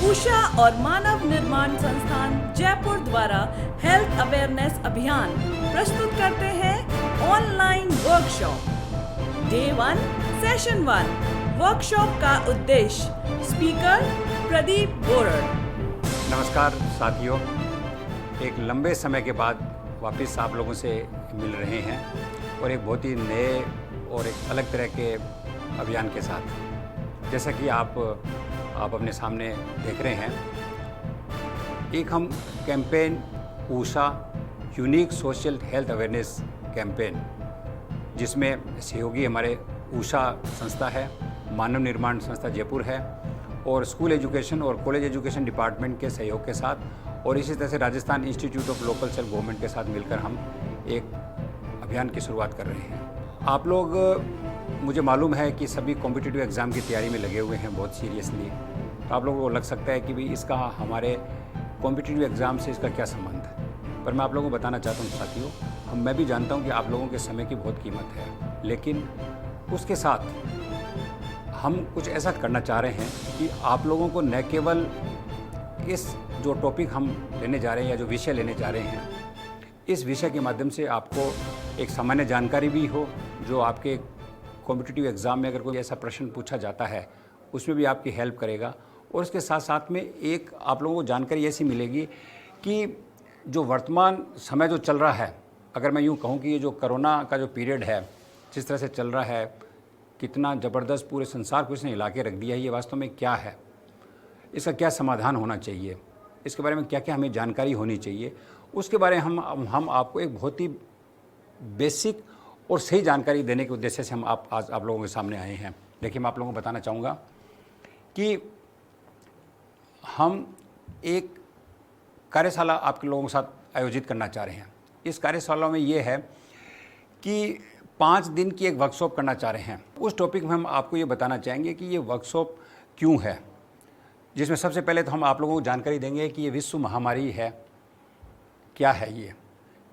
उषा और मानव निर्माण संस्थान जयपुर द्वारा हेल्थ अवेयरनेस अभियान प्रस्तुत करते हैं online workshop. Day 1 session 1 workshop का उद्देश्य। स्पीकर प्रदीप बोरड़। नमस्कार साथियों, एक लंबे समय के बाद वापस आप लोगों से मिल रहे हैं और एक बहुत ही नए और एक अलग तरह के अभियान के साथ। जैसा कि आप अपने सामने देख रहे हैं, एक हम campaign Usha unique social health awareness campaign, जिसमें सहयोगी हमारे उषा संस्था है, मानव निर्माण संस्था जयपुर है और स्कूल एजुकेशन और कॉलेज एजुकेशन डिपार्टमेंट के सहयोग के साथ और इसी तरह से Rajasthan institute of local self government के साथ मिलकर हम एक अभियान की शुरुआत कर रहे हैं। आप लोग, मुझे मालूम है कि सभी कॉम्पिटिटिव एग्ज़ाम की तैयारी में लगे हुए हैं बहुत सीरियसली। तो आप लोगों को लग सकता है कि भाई इसका हमारे कॉम्पिटिटिव एग्ज़ाम से इसका क्या संबंध है, पर मैं आप लोगों को बताना चाहता हूँ साथियों, मैं भी जानता हूँ कि आप लोगों के समय की बहुत कीमत है, लेकिन उसके साथ हम कुछ ऐसा करना चाह रहे हैं कि आप लोगों को न केवल इस जो टॉपिक हम लेने जा रहे हैं या जो विषय लेने जा रहे हैं, इस विषय के माध्यम से आपको एक सामान्य जानकारी भी हो, जो आपके कॉम्पिटिटिव एग्ज़ाम में अगर कोई ऐसा प्रश्न पूछा जाता है उसमें भी आपकी हेल्प करेगा। और इसके साथ साथ में एक आप लोगों को जानकारी ऐसी मिलेगी कि जो वर्तमान समय जो चल रहा है, अगर मैं यूँ कहूँ कि ये जो कोरोना का जो पीरियड है, जिस तरह से चल रहा है, कितना ज़बरदस्त पूरे संसार को इसने हिला के रख दिया है, ये वास्तव में क्या है, इसका क्या समाधान होना चाहिए, इसके बारे में क्या क्या हमें जानकारी होनी चाहिए, उसके बारे में हम आपको एक बहुत ही बेसिक और सही जानकारी देने के उद्देश्य से हम आज आप लोगों के सामने आए हैं। देखिए, मैं आप लोगों को बताना चाहूँगा कि हम एक कार्यशाला आपके लोगों के साथ आयोजित करना चाह रहे हैं। इस कार्यशाला में ये है कि 5 दिन की एक वर्कशॉप करना चाह रहे हैं। उस टॉपिक में हम आपको ये बताना चाहेंगे कि ये वर्कशॉप क्यों है, जिसमें सबसे पहले तो हम आप लोगों को जानकारी देंगे कि ये विश्व महामारी है, क्या है ये,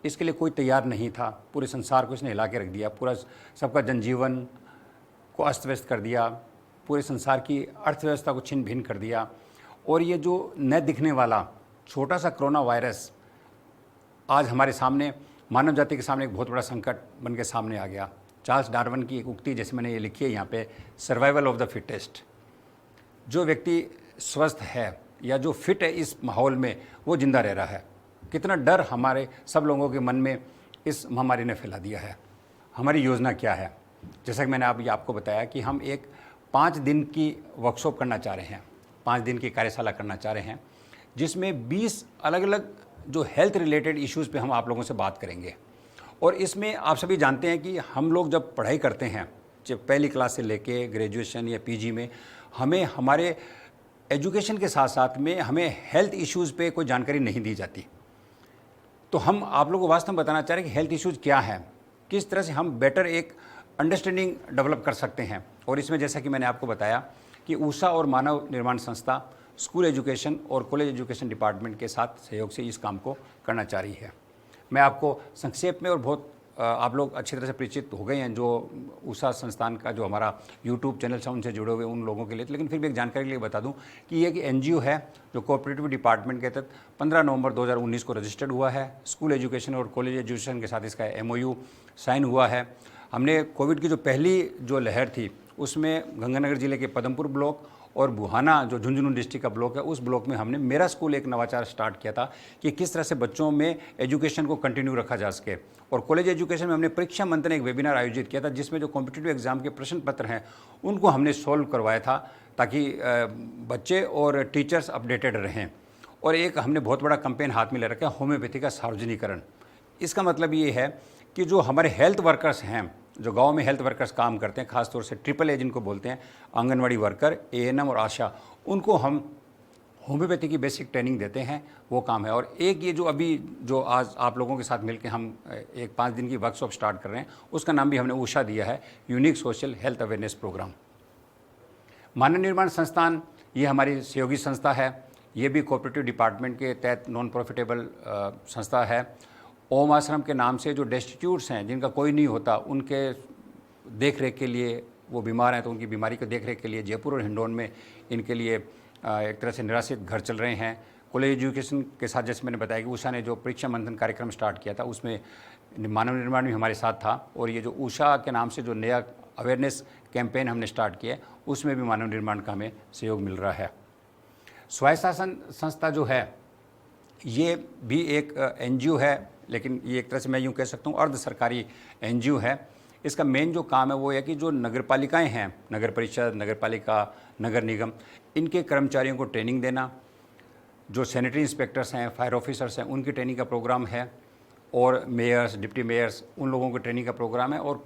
इसके लिए कोई तैयार नहीं था, पूरे संसार को इसने हिला के रख दिया, पूरा सबका जनजीवन को अस्त व्यस्त कर दिया, पूरे संसार की अर्थव्यवस्था को छिन्न भिन्न कर दिया। और ये जो न दिखने वाला छोटा सा कोरोना वायरस आज हमारे सामने, मानव जाति के सामने एक बहुत बड़ा संकट बन के सामने आ गया। चार्ल्स डार्विन की एक उक्ति, जैसे मैंने ये लिखी है यहाँ पे, सर्वाइवल ऑफ द फिटेस्ट। जो व्यक्ति स्वस्थ है या जो फिट है इस माहौल में, वो जिंदा रह रहा है। कितना डर हमारे सब लोगों के मन में इस महामारी ने फैला दिया है। हमारी योजना क्या है, जैसा कि मैंने आपको बताया कि हम एक 5 दिन की वर्कशॉप करना चाह रहे हैं, 5 दिन की कार्यशाला करना चाह रहे हैं, जिसमें 20 अलग अलग जो हेल्थ रिलेटेड इश्यूज़ पे हम आप लोगों से बात करेंगे। और इसमें आप सभी जानते हैं कि हम लोग जब पढ़ाई करते हैं, जब पहली क्लास से लेके ग्रेजुएशन या पीजी में, हमें हमारे एजुकेशन के साथ साथ में हमें हेल्थ इश्यूज़ पे कोई जानकारी नहीं दी जाती। तो हम आप लोगों को वास्तव में बताना चाह रहे हैं कि हेल्थ इश्यूज़ क्या है, किस तरह से हम बेटर एक अंडरस्टैंडिंग डेवलप कर सकते हैं। और इसमें जैसा कि मैंने आपको बताया कि उषा और मानव निर्माण संस्था स्कूल एजुकेशन और कॉलेज एजुकेशन डिपार्टमेंट के साथ सहयोग से इस काम को करना चाह रही है। मैं आपको संक्षेप में, और बहुत आप लोग अच्छी तरह से परिचित हो गए हैं जो उषा संस्थान का जो हमारा यूट्यूब चैनल से उनसे जुड़े हुए उन लोगों के लिए, लेकिन फिर भी एक जानकारी के लिए बता दूं कि ये एक एनजीओ है जो कोऑपरेटिव डिपार्टमेंट के तहत 15 नवंबर 2019 को रजिस्टर्ड हुआ है। स्कूल एजुकेशन और कॉलेज एजुकेशन के साथ इसका एमओयू साइन हुआ है। हमने कोविड की जो पहली जो लहर थी उसमें गंगानगर जिले के पदमपुर ब्लॉक और बुहाना जो झुंझुनू डिस्ट्रिक्ट का ब्लॉक है, उस ब्लॉक में हमने मेरा स्कूल एक नवाचार स्टार्ट किया था कि किस तरह से बच्चों में एजुकेशन को कंटिन्यू रखा जा सके। और कॉलेज एजुकेशन में हमने परीक्षा मंथन एक वेबिनार आयोजित किया था, जिसमें जो कॉम्पिटिटिव एग्जाम के प्रश्न पत्र हैं उनको हमने सॉल्व करवाया था, ताकि बच्चे और टीचर्स अपडेटेड रहें। और एक हमने बहुत बड़ा कैंपेन हाथ में ले रखा है, होम्योपैथी का सार्वजनिकरण। इसका मतलब ये है कि जो हमारे हेल्थ वर्कर्स हैं, जो गांव में हेल्थ वर्कर्स काम करते हैं, खासतौर से ट्रिपल ए जिनको बोलते हैं, आंगनवाड़ी वर्कर, एएनएम और आशा, उनको हम होम्योपैथी की बेसिक ट्रेनिंग देते हैं, वो काम है। और एक ये जो अभी जो आज आप लोगों के साथ मिलकर हम एक 5 दिन की वर्कशॉप स्टार्ट कर रहे हैं, उसका नाम भी हमने उषा दिया है, unique social health awareness programme. Manav Nirman Sansthan ये हमारी सहयोगी संस्था है, ये भी कोऑपरेटिव डिपार्टमेंट के तहत नॉन प्रॉफिटेबल संस्था है। ओम आश्रम के नाम से जो डेस्टिट्यूट्स हैं, जिनका कोई नहीं होता, उनके देख रेख के लिए, वो बीमार हैं तो उनकी बीमारी को देख रेख के लिए जयपुर और हिंडौन में इनके लिए एक तरह से निराश्रित घर चल रहे हैं। कॉलेज एजुकेशन के साथ जैसे मैंने बताया कि उषा ने जो परीक्षा मंथन कार्यक्रम स्टार्ट किया था उसमें मानव निर्माण भी हमारे साथ था, और ये जो उषा के नाम से जो नया अवेयरनेस कैंपेन हमने स्टार्ट किया है उसमें भी मानव निर्माण का हमें सहयोग मिल रहा है। स्वायत्त शासन संस्था जो है ये भी एक एनजीओ है, लेकिन ये एक तरह से मैं यूँ कह सकता हूँ अर्ध सरकारी एनजीओ है। इसका मेन जो काम है वो है कि जो नगर पालिकाएँ हैं, नगर परिषद, नगर पालिका, नगर निगम, इनके कर्मचारियों को ट्रेनिंग देना, जो सैनिटरी इंस्पेक्टर्स हैं, फायर ऑफिसर्स हैं, उनकी ट्रेनिंग का प्रोग्राम है, और मेयर्स, डिप्टी मेयर्स, उन लोगों को ट्रेनिंग का प्रोग्राम है। और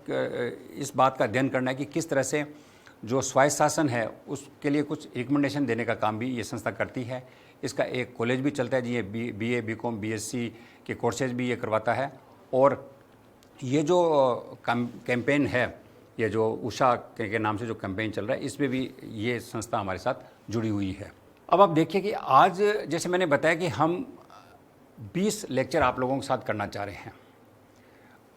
इस बात का अध्ययन करना है कि किस तरह से जो स्वायत्त शासन है उसके लिए कुछ रिकमेंडेशन देने का काम भी ये संस्था करती है। इसका एक कॉलेज भी चलता है जी, ये BA, BCom, BSc के कोर्सेज भी ये करवाता है। और ये जो कैंपेन है, ये जो उषा के नाम से जो कैंपेन चल रहा है, इसमें भी ये संस्था हमारे साथ जुड़ी हुई है। अब आप देखिए कि आज जैसे मैंने बताया कि हम 20 लेक्चर आप लोगों के साथ करना चाह रहे हैं,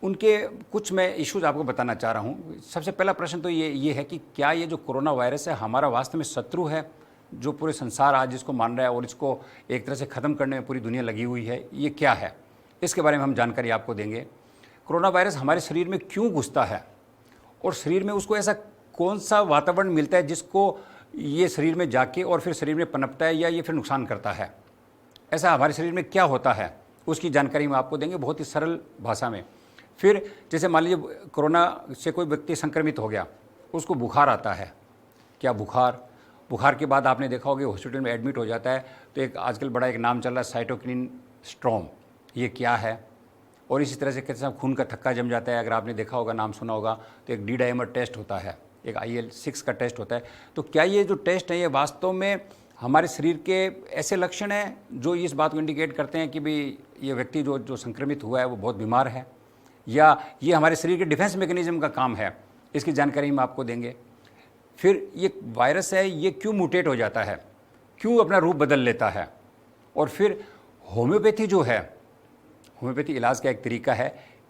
उनके कुछ मैं इश्यूज आपको बताना चाह रहा हूँ। सबसे पहला प्रश्न तो ये है कि क्या ये जो कोरोना वायरस है हमारा वास्तव में शत्रु है, जो पूरे संसार आज इसको मान रहा है और इसको एक तरह से ख़त्म करने में पूरी दुनिया लगी हुई है, ये क्या है, इसके बारे में हम जानकारी आपको देंगे। कोरोना वायरस हमारे शरीर में क्यों घुसता है और शरीर में उसको ऐसा कौन सा वातावरण मिलता है जिसको ये शरीर में जाके और फिर शरीर में पनपता है या ये फिर नुकसान करता है, ऐसा हमारे शरीर में क्या होता है, उसकी जानकारी हम आपको देंगे बहुत ही सरल भाषा में। फिर जैसे मान लीजिए कोरोना से कोई व्यक्ति संक्रमित हो गया, उसको बुखार आता है, क्या बुखार के बाद आपने देखा होगा हॉस्पिटल में एडमिट हो जाता है, तो एक आजकल बड़ा एक नाम चल रहा है साइटोकिनिन स्टॉर्म, ये क्या है। और इसी तरह से कैसे खून का थक्का जम जाता है, अगर आपने देखा होगा, नाम सुना होगा, तो एक डी डाइमर टेस्ट होता है, एक IL-6 का टेस्ट होता है। तो क्या ये जो टेस्ट है ये वास्तव में हमारे शरीर के ऐसे लक्षण हैं जो इस बात को इंडिकेट करते हैं कि भाई ये व्यक्ति जो संक्रमित हुआ है वो बहुत बीमार है, या ये हमारे शरीर के डिफेंस मैकेनिज्म का काम है, इसकी जानकारी हम आपको देंगे। फिर ये वायरस है ये क्यों म्यूटेट हो जाता है, क्यों अपना रूप बदल लेता है, और फिर होम्योपैथी जो है, होम्योपैथी इलाज का एक तरीका है,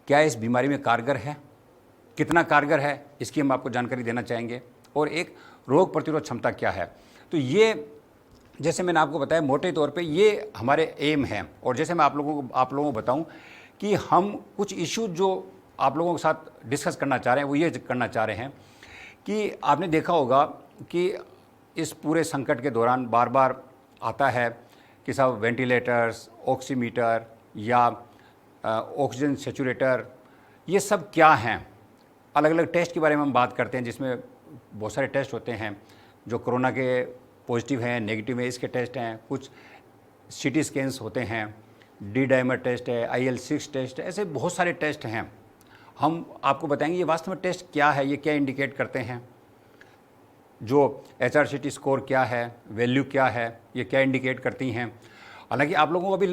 क्या इस बीमारी में कारगर है, कितना कारगर है, इसकी हम आपको जानकारी देना चाहेंगे। और एक रोग प्रतिरोध क्षमता क्या है। तो ये जैसे मैंने आपको बताया मोटे तौर पे ये हमारे एम हैं। और जैसे मैं आप लोगों को बताऊं कि हम कुछ इश्यूज जो आप लोगों के साथ डिस्कस करना चाह रहे हैं वो ये करना चाह रहे हैं कि आपने देखा होगा कि इस पूरे संकट के दौरान बार बार आता है कि सब वेंटिलेटर्स, ऑक्सीमीटर या ऑक्सीजन सेचुरेटर, ये सब क्या हैं। अलग अलग टेस्ट के बारे में हम बात करते हैं, जिसमें बहुत सारे टेस्ट होते हैं जो कोरोना के पॉजिटिव हैं, नेगेटिव है, इसके टेस्ट हैं, कुछ CT स्कैन्स होते हैं, डी डाइमर टेस्ट है, IL-6 टेस्ट है, ऐसे बहुत सारे टेस्ट हैं। हम आपको बताएंगे ये वास्तव में टेस्ट क्या है, ये क्या इंडिकेट करते हैं, जो HRCT स्कोर क्या है, वैल्यू क्या है, ये क्या इंडिकेट करती हैं। हालांकि आप लोगों को अभी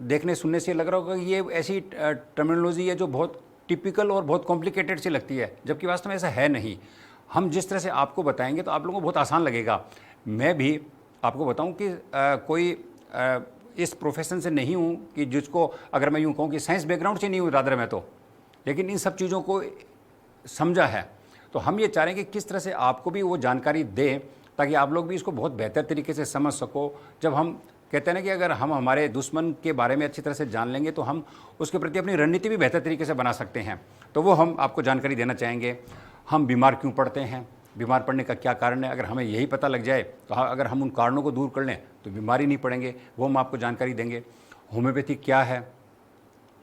देखने सुनने से लग रहा होगा कि ये ऐसी टर्मिनोलॉजी है जो बहुत टिपिकल और बहुत कॉम्प्लिकेटेड सी लगती है, जबकि वास्तव में ऐसा है नहीं। हम जिस तरह से आपको बताएंगे तो आप लोगों को बहुत आसान लगेगा। मैं भी आपको बताऊं कि कोई इस प्रोफेशन से नहीं हूं कि जिसको अगर मैं यूं कहूं कि साइंस बैकग्राउंड से नहीं हूं रादर मैं तो, लेकिन इन सब चीज़ों को समझा है। तो हम ये चाह रहे हैं कि किस तरह से आपको भी वो जानकारी दें ताकि आप लोग भी इसको बहुत बेहतर तरीके से समझ सको। जब हम कहते हैं ना कि अगर हम हमारे दुश्मन के बारे में अच्छी तरह से जान लेंगे तो हम उसके प्रति अपनी रणनीति भी बेहतर तरीके से बना सकते हैं। तो वो हम आपको जानकारी देना चाहेंगे। हम बीमार क्यों पड़ते हैं, बीमार पड़ने का क्या कारण है, अगर हमें यही पता लग जाए तो अगर हम उन कारणों को दूर कर लें तो बीमारी नहीं पड़ेंगे, वो हम आपको जानकारी देंगे। होम्योपैथी क्या है,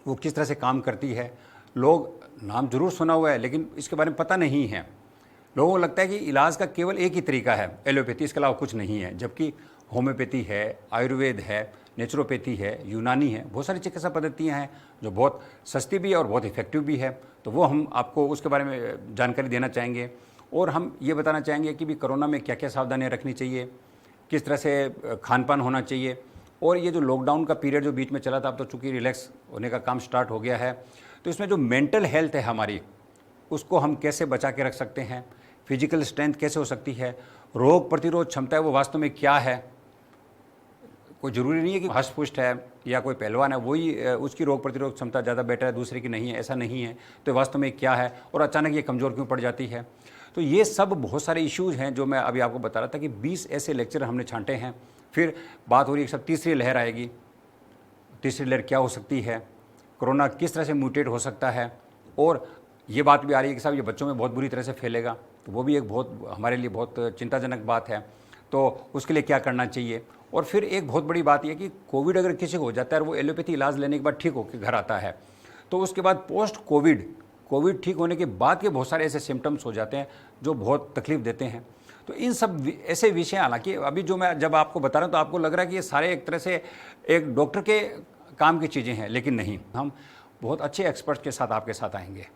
वो किस तरह से काम करती है। लोग नाम जरूर सुना हुआ है लेकिन इसके बारे में पता नहीं है। लोगों को लगता है कि इलाज का केवल एक ही तरीका है एलोपैथी, इसके अलावा कुछ नहीं है, जबकि होम्योपैथी है, आयुर्वेद है, नेचुरोपैथी है, यूनानी है, बहुत सारी चिकित्सा पद्धतियाँ हैं जो बहुत सस्ती भी है और बहुत इफेक्टिव भी है। तो वो हम आपको उसके बारे में जानकारी देना चाहेंगे। और हम ये बताना चाहेंगे कि भी कोरोना में क्या क्या सावधानियाँ रखनी चाहिए, किस तरह से खान पान होना चाहिए। और ये जो लॉकडाउन का पीरियड जो बीच में चला था, अब तो चूँकि रिलैक्स होने का काम स्टार्ट हो गया है, तो इसमें जो मेंटल हेल्थ है हमारी, उसको हम कैसे बचा के रख सकते हैं, फिजिकल स्ट्रेंथ कैसे हो सकती है, रोग प्रतिरोध क्षमता है वो वास्तव में क्या है। कोई ज़रूरी नहीं है कि हष्ट-पुष्ट है या कोई पहलवान है वही उसकी रोग प्रतिरोध क्षमता ज़्यादा बेटर है, दूसरे की नहीं है, ऐसा नहीं है। तो वास्तव में क्या है और अचानक ये कमज़ोर क्यों पड़ जाती है। तो ये सब बहुत सारे इश्यूज़ हैं जो मैं अभी आपको बता रहा था कि 20 ऐसे लेक्चर हमने छांटे हैं। फिर बात हो रही है कि सब तीसरी लहर आएगी, तीसरी लहर क्या हो सकती है, कोरोना किस तरह से म्यूटेट हो सकता है, और ये बात भी आ रही है कि साहब ये बच्चों में बहुत बुरी तरह से फैलेगा, तो वो भी एक बहुत हमारे लिए बहुत चिंताजनक बात है, तो उसके लिए क्या करना चाहिए। और फिर एक बहुत बड़ी बात यह कि कोविड अगर किसी को हो जाता है और वो एलोपैथी इलाज लेने के बाद ठीक होकर घर आता है, तो उसके बाद पोस्ट कोविड ठीक होने के बाद के बहुत सारे ऐसे सिम्टम्स हो जाते हैं जो बहुत तकलीफ देते हैं। तो इन सब ऐसे विषय, हालांकि अभी जो मैं जब आपको बता रहा हूँ तो आपको लग रहा है कि ये सारे एक तरह से एक डॉक्टर के काम की चीज़ें हैं, लेकिन नहीं, हम बहुत अच्छे एक्सपर्ट के साथ आपके साथ आएंगे।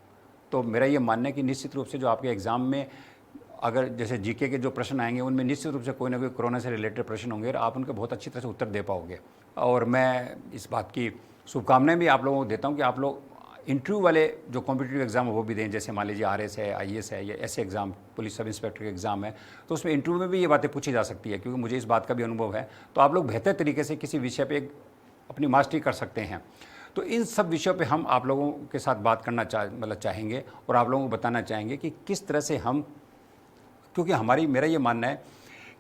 तो मेरा ये मानना है कि निश्चित रूप से जो आपके एग्ज़ाम में अगर जैसे जीके के जो प्रश्न आएंगे उनमें निश्चित रूप से कोई ना कोई कोरोना से रिलेटेड प्रश्न होंगे और आप उनके बहुत अच्छी तरह से उत्तर दे पाओगे। और मैं इस बात की शुभकामनाएं भी आप लोगों को देता हूं कि आप लोग इंटरव्यू वाले जो कॉम्पिटिटिव एग्ज़ाम है वो भी दें, जैसे मान लीजिए RS है, IAS है, या ऐसे एग्ज़ाम, पुलिस सब इंस्पेक्टर के एग्ज़ाम है, तो उसमें इंटरव्यू में भी ये बातें पूछी जा सकती है, क्योंकि मुझे इस बात का भी अनुभव है। तो आप लोग बेहतर तरीके से किसी विषय पर अपनी मास्टरी कर सकते हैं। तो इन सब विषयों पे हम आप लोगों के साथ बात करना चाहेंगे और आप लोगों को बताना चाहेंगे कि किस तरह से हम, क्योंकि मेरा ये मानना है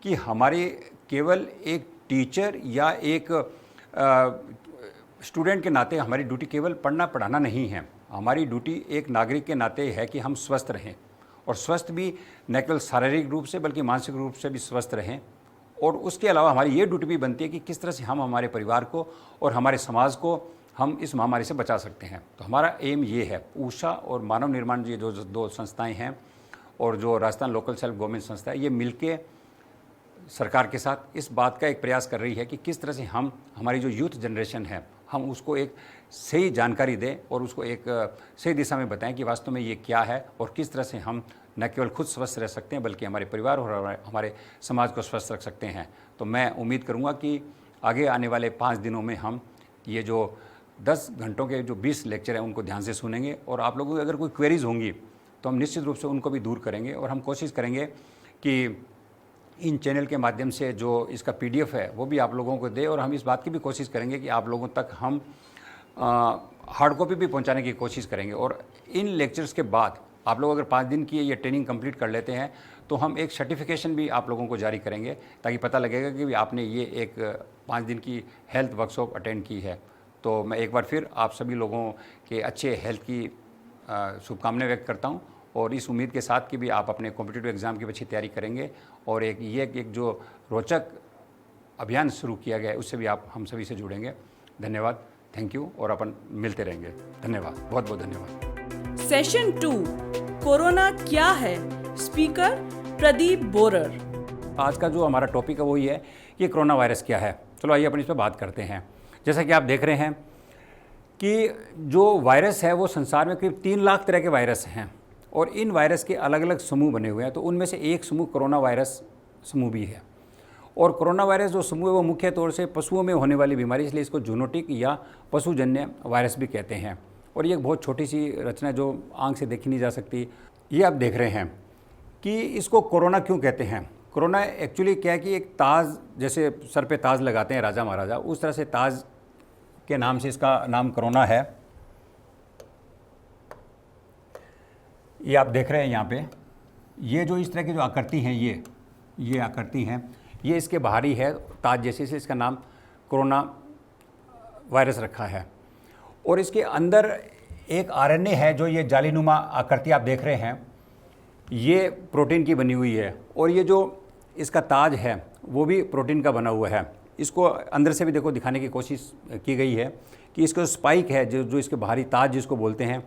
कि हमारे केवल एक टीचर या एक स्टूडेंट के नाते हमारी ड्यूटी केवल पढ़ना पढ़ाना नहीं है। हमारी ड्यूटी एक नागरिक के नाते है कि हम स्वस्थ रहें, और स्वस्थ भी न केवल शारीरिक रूप से बल्कि मानसिक रूप से भी स्वस्थ रहें। और उसके अलावा हमारी ये ड्यूटी भी बनती है कि किस तरह से हम हमारे परिवार को और हमारे समाज को हम इस महामारी से बचा सकते हैं। तो हमारा एम ये है। ऊषा और मानव निर्माण ये जो दो संस्थाएं हैं और जो राजस्थान लोकल सेल्फ गवर्नमेंट संस्था है, ये मिलके सरकार के साथ इस बात का एक प्रयास कर रही है कि किस तरह से हम हमारी जो यूथ जनरेशन है हम उसको एक सही जानकारी दें और उसको एक सही दिशा में बताएं कि वास्तव में ये क्या है और किस तरह से हम न केवल खुद स्वस्थ रह सकते हैं बल्कि हमारे परिवार और हमारे समाज को स्वस्थ रख सकते हैं। तो मैं उम्मीद करूँगा कि आगे आने वाले 5 दिनों में हम ये जो 10 घंटों के जो 20 लेक्चर हैं उनको ध्यान से सुनेंगे, और आप लोगों की अगर कोई क्वेरीज़ होंगी तो हम निश्चित रूप से उनको भी दूर करेंगे। और हम कोशिश करेंगे कि इन चैनल के माध्यम से जो इसका PDF है वो भी आप लोगों को दे, और हम इस बात की भी कोशिश करेंगे कि आप लोगों तक हम हार्ड कॉपी भी पहुंचाने की कोशिश करेंगे। और इन लेक्चर्स के बाद आप लोग अगर 5 दिन की ये ट्रेनिंग कंप्लीट कर लेते हैं तो हम एक सर्टिफिकेशन भी आप लोगों को जारी करेंगे, ताकि पता लगेगा कि आपने ये एक 5 दिन की हेल्थ वर्कशॉप अटेंड की है। तो मैं एक बार फिर आप सभी लोगों के अच्छे हेल्थ की शुभकामनाएं व्यक्त करता हूं, और इस उम्मीद के साथ कि भी आप अपने कॉम्पिटिटिव एग्ज़ाम की अच्छी तैयारी करेंगे, और एक जो रोचक अभियान शुरू किया गया है उससे भी आप हम सभी से जुड़ेंगे। धन्यवाद, थैंक यू, और अपन मिलते रहेंगे। धन्यवाद, बहुत बहुत धन्यवाद। सेशन 2, कोरोना क्या है, स्पीकर प्रदीप बोरर। आज का जो हमारा टॉपिक है वो ये है कि कोरोना वायरस क्या है। चलो आइए अपन इस पर बात करते हैं। जैसा कि आप देख रहे हैं कि जो वायरस है वो संसार में करीब 3 लाख तरह के वायरस हैं, और इन वायरस के अलग अलग समूह बने हुए हैं। तो उनमें से एक समूह कोरोना वायरस समूह भी है। और कोरोना वायरस जो समूह है वो मुख्य तौर से पशुओं में होने वाली बीमारी, इसलिए इसको जूनोटिक या पशुजन्य वायरस भी कहते हैं। और ये एक बहुत छोटी सी रचना है जो आंख से देखी नहीं जा सकती। ये आप देख रहे हैं कि इसको कोरोना क्यों कहते हैं। कोरोना एक्चुअली क्या है कि एक ताज, जैसे सर पे ताज लगाते हैं राजा महाराजा, उस तरह से ताज के नाम से इसका नाम कोरोना है। ये आप देख रहे हैं यहाँ पे, ये जो इस तरह की जो आकृति हैं, ये आकृति हैं, ये इसके बाहरी है ताज जैसे, इसलिए इसका नाम कोरोना वायरस रखा है। और इसके अंदर एक RNA है, जो ये जालीनुमा आकृति आप देख रहे हैं, ये प्रोटीन की बनी हुई है। और ये जो इसका ताज है वो भी प्रोटीन का बना हुआ है। इसको अंदर से भी देखो दिखाने की कोशिश की गई है कि इसका स्पाइक है, जो इसके बाहरी ताज जिसको बोलते हैं,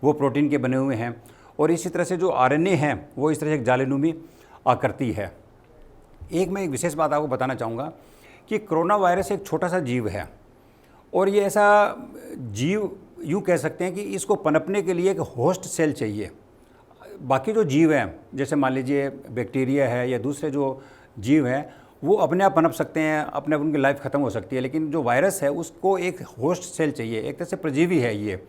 वो प्रोटीन के बने हुए हैं। और इसी तरह से जो RNA है वो इस तरह से एक जालीनुमी आकृति है। मैं एक विशेष बात आपको बताना चाहूँगा कि कोरोना वायरस एक छोटा सा जीव है, और ये ऐसा जीव यूँ कह सकते हैं कि इसको पनपने के लिए एक होस्ट सेल चाहिए। बाकी जो जीव हैं, जैसे मान लीजिए बैक्टीरिया है या दूसरे जो जीव हैं, वो अपने आप पनप सकते हैं, अपने आप उनकी लाइफ ख़त्म हो सकती है। लेकिन जो वायरस है उसको एक होस्ट सेल चाहिए, एक तरह से परजीवी है ये।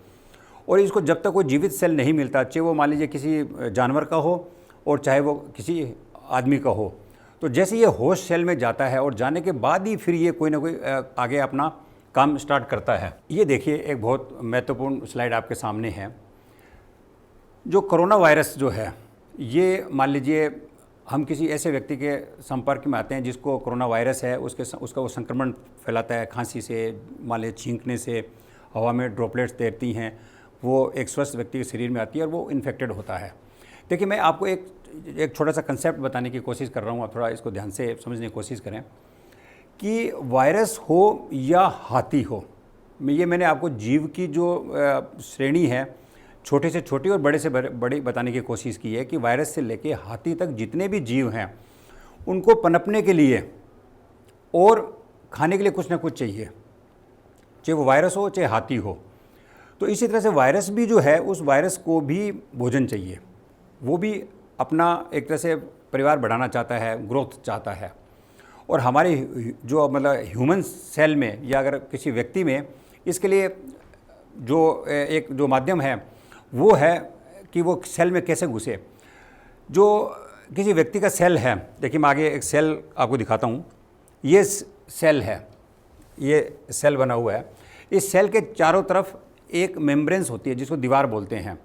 और इसको जब तक कोई जीवित सेल नहीं मिलता, चाहे वो मान लीजिए किसी जानवर का हो और चाहे वो किसी आदमी का हो, तो जैसे ये होस्ट सेल में जाता है और जाने के बाद ही फिर ये कोई ना कोई आगे अपना काम स्टार्ट करता है। ये देखिए एक बहुत महत्वपूर्ण स्लाइड आपके सामने है। जो कोरोना वायरस जो है ये मान लीजिए हम किसी ऐसे व्यक्ति के संपर्क में आते हैं जिसको कोरोना वायरस है, उसका वो संक्रमण फैलाता है खांसी से, मान लीजिए छींकने से, हवा में ड्रॉपलेट्स तैरती हैं, वो एक स्वस्थ व्यक्ति के शरीर में आती है और वो इन्फेक्टेड होता है। देखिए, मैं आपको एक छोटा सा कंसेप्ट बताने की कोशिश कर रहा हूँ, आप थोड़ा इसको ध्यान से समझने की कोशिश करें कि वायरस हो या हाथी हो, मैंने आपको जीव की जो श्रेणी है छोटे से छोटी और बड़े से बड़ी बताने की कोशिश की है कि वायरस से लेके हाथी तक जितने भी जीव हैं उनको पनपने के लिए और खाने के लिए कुछ ना कुछ चाहिए, चाहे वो वायरस हो चाहे हाथी हो। तो इसी तरह से वायरस भी जो है, उस वायरस को भी भोजन चाहिए, वो भी अपना एक तरह से परिवार बढ़ाना चाहता है, ग्रोथ चाहता है। और हमारे जो मतलब ह्यूमन सेल में या अगर किसी व्यक्ति में, इसके लिए जो माध्यम है वो है कि वो सेल में कैसे घुसे। जो किसी व्यक्ति का सेल है, देखिए मैं आगे एक सेल आपको दिखाता हूँ, ये सेल है, ये सेल बना हुआ है। इस सेल के चारों तरफ एक मेम्ब्रेन्स होती है जिसको दीवार बोलते हैं।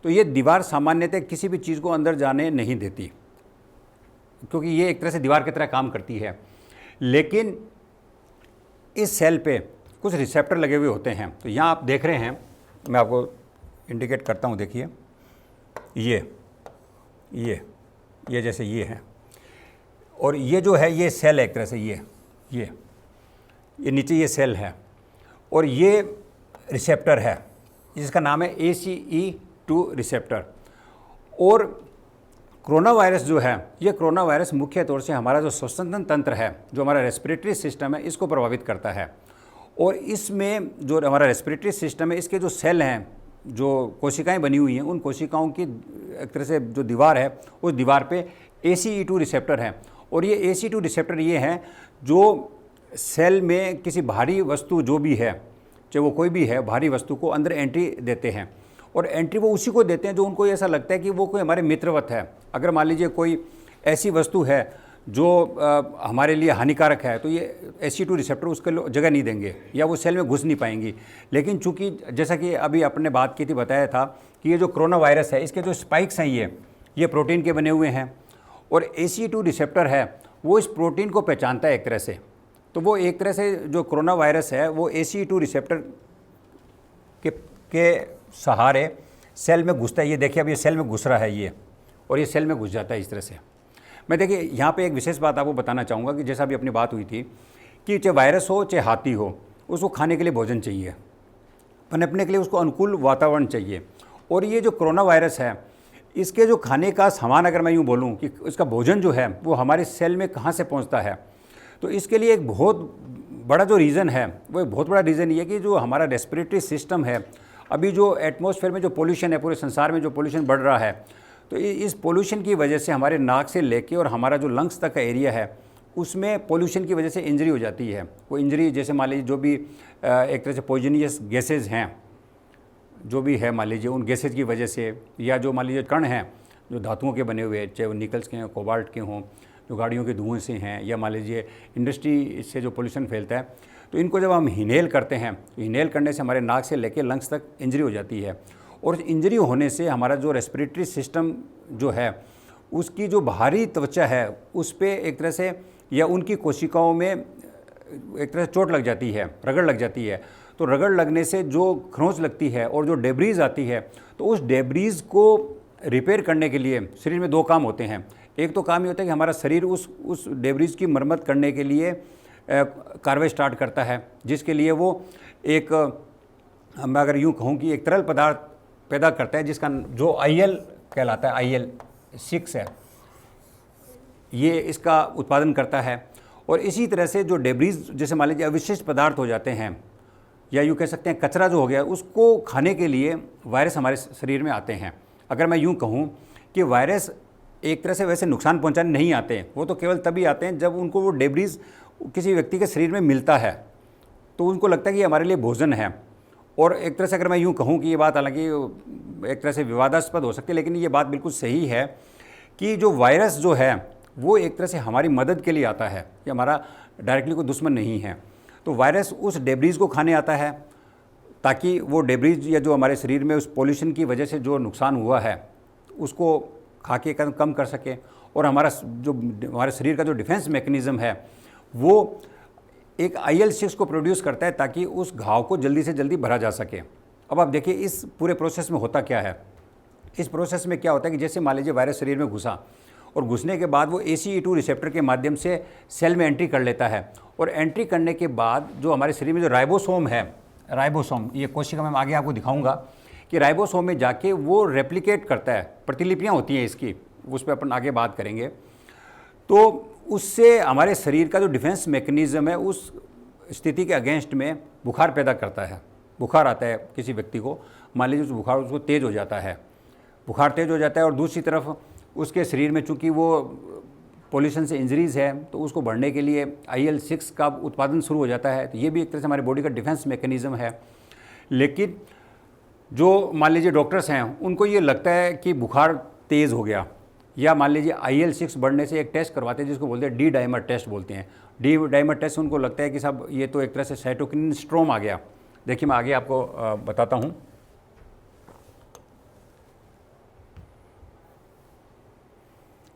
तो ये दीवार सामान्यतः किसी भी चीज़ को अंदर जाने नहीं देती, क्योंकि ये एक तरह से दीवार की तरह काम करती है। लेकिन इस सेल पे कुछ रिसेप्टर लगे हुए होते हैं। तो यहाँ आप देख रहे हैं, मैं आपको इंडिकेट करता हूँ, देखिए ये जैसे ये है, और ये जो है ये सेल है एक तरह से, ये नीचे ये सेल है और ये रिसेप्टर है जिसका नाम है ACE2 रिसेप्टर। और कोरोना वायरस जो है, ये कोरोना वायरस मुख्य तौर से हमारा जो श्वसन तंत्र है, जो हमारा रेस्पिरेटरी सिस्टम है, इसको प्रभावित करता है। और इसमें जो हमारा रेस्पिरेटरी सिस्टम है, इसके जो सेल हैं, जो कोशिकाएं बनी हुई हैं, उन कोशिकाओं की एक तरह से जो दीवार है, उस दीवार पे ACE2 रिसेप्टर है। और ये ACE2 रिसेप्टर ये हैं जो सेल में किसी भारी वस्तु जो भी है, चाहे वो कोई भी है, भारी वस्तु को अंदर एंट्री देते हैं। और एंट्री वो उसी को देते हैं जो उनको ऐसा लगता है कि वो कोई हमारे मित्रवत है। अगर मान लीजिए कोई ऐसी वस्तु है जो हमारे लिए हानिकारक है, तो ये ACE2 रिसेप्टर उसके जगह नहीं देंगे या वो सेल में घुस नहीं पाएंगी। लेकिन चूंकि जैसा कि अभी आपने बात की थी, बताया था कि ये जो कोरोना वायरस है, इसके जो स्पाइक्स हैं ये प्रोटीन के बने हुए हैं, और ACE2 रिसेप्टर है वो इस प्रोटीन को पहचानता है एक तरह से। तो वो एक तरह से जो कोरोना वायरस है वो ACE2 रिसेप्टर के सहारे सेल में घुसता है। ये देखिए, अब ये सेल में घुस रहा है ये, और ये सेल में घुस जाता है इस तरह से। मैं देखिए यहाँ पे एक विशेष बात आपको बताना चाहूँगा कि जैसा अभी अपनी बात हुई थी कि चाहे वायरस हो चाहे हाथी हो, उसको खाने के लिए भोजन चाहिए, पनपने के लिए उसको अनुकूल वातावरण चाहिए। और ये जो कोरोना वायरस है, इसके जो खाने का सामान, अगर मैं यूँ बोलूँ कि इसका भोजन जो है वो हमारे सेल में कहाँ से पहुँचता है, तो इसके लिए एक बहुत बड़ा जो रीज़न है, वो एक बहुत बड़ा रीज़न ये है कि जो हमारा रेस्पिरेटरी सिस्टम है, अभी जो एटमॉस्फेयर में जो पोल्यूशन है, पूरे संसार में जो पोल्यूशन बढ़ रहा है, तो इस पोल्यूशन की वजह से हमारे नाक से लेके और हमारा जो लंग्स तक का एरिया है, उसमें पोल्यूशन की वजह से इंजरी हो जाती है। वो इंजरी जैसे मान लीजिए जो भी एक तरह से पॉइजनियस गैसेज हैं, जो भी है मान लीजिए, उन गैसेज की वजह से, या जो मान लीजिए कण हैं जो धातुओं के बने हुए, चाहे वो निकल्स के हों, कोबाल्ट के हों, जो गाड़ियों के धुएँ से हैं, या मान लीजिए इंडस्ट्री से जो पोल्यूशन फैलता है, तो इनको जब हम इनहेल करते हैं, तो इनहेल करने से हमारे नाक से लेकर लंग्स तक इंजरी हो जाती है। और इंजरी होने से हमारा जो रेस्पिरेटरी सिस्टम जो है, उसकी जो बाहरी त्वचा है उस पर एक तरह से, या उनकी कोशिकाओं में एक तरह से चोट लग जाती है, रगड़ लग जाती है। तो रगड़ लगने से जो खरोंच लगती है और जो डेब्रीज आती है, तो उस डेब्रीज को रिपेयर करने के लिए शरीर में दो काम होते हैं। एक तो काम ये होता है कि हमारा शरीर उस डेब्रीज की मरम्मत करने के लिए कार्रवाई स्टार्ट करता है, जिसके लिए वो एक, मैं अगर यूँ कहूँ कि एक तरल पदार्थ पैदा करता है, जिसका जो IL कहलाता है, IL-6 है, ये इसका उत्पादन करता है। और इसी तरह से जो डेब्रीज, जैसे मान लीजिए अविशिष्ट पदार्थ हो जाते हैं, या यूँ कह सकते हैं कचरा जो हो गया, उसको खाने के लिए वायरस हमारे शरीर में आते हैं। अगर मैं यूँ कहूँ कि वायरस एक तरह से वैसे नुकसान पहुँचाने नहीं आते हैं, वो तो केवल तभी आते हैं जब उनको वो डेब्रीज किसी व्यक्ति के शरीर में मिलता है, तो उनको लगता है कि ये हमारे लिए भोजन है। और एक तरह से अगर मैं यूँ कहूँ कि ये बात हालांकि एक तरह से विवादास्पद हो सकती है, लेकिन ये बात बिल्कुल सही है कि जो वायरस जो है वो एक तरह से हमारी मदद के लिए आता है, ये हमारा डायरेक्टली कोई दुश्मन नहीं है। तो वायरस उस डेब्रीज को खाने आता है ताकि वो डेब्रीज या जो हमारे शरीर में उस पोल्यूशन की वजह से जो नुकसान हुआ है उसको खा के कम कर सके, और हमारे शरीर का जो डिफेंस मैकेनिज़्म है वो एक IL-6 को प्रोड्यूस करता है ताकि उस घाव को जल्दी से जल्दी भरा जा सके। अब आप देखिए इस पूरे प्रोसेस में होता क्या है। इस प्रोसेस में क्या होता है कि जैसे मान लीजिए वायरस शरीर में घुसा, और घुसने के बाद वो ACE2 रिसेप्टर के माध्यम से सेल में एंट्री कर लेता है, और एंट्री करने के बाद जो हमारे शरीर में जो राइबोसोम है, राइबोसोम, ये कोशिका मैं आगे आपको दिखाऊंगा कि राइबोसोम में जाके वो रेप्लिकेट करता है, प्रतिलिपियाँ होती हैं इसकी, उस पर अपन आगे बात करेंगे। तो उससे हमारे शरीर का जो डिफेंस मैकेनिज़्म है उस स्थिति के अगेंस्ट में बुखार पैदा करता है। बुखार आता है किसी व्यक्ति को, मान लीजिए उस बुखार उसको तेज़ हो जाता है, बुखार तेज़ हो जाता है, और दूसरी तरफ उसके शरीर में चूँकि वो पोल्यूशन से इंजरीज़ है तो उसको बढ़ने के लिए IL-6 का उत्पादन शुरू हो जाता है। तो ये भी एक तरह से हमारे बॉडी का डिफेंस मैकेनिज़्म है। लेकिन जो मान लीजिए डॉक्टर्स हैं उनको ये लगता है कि बुखार तेज़ हो गया, या मान लीजिए IL-6 बढ़ने से एक टेस्ट करवाते हैं जिसको बोलते हैं डी डाइमर टेस्ट बोलते हैं। डी डाइमर टेस्ट उनको लगता है कि साहब ये तो एक तरह से साइटोकिनिन स्ट्रोम आ गया। देखिए मैं आगे आपको बताता हूँ।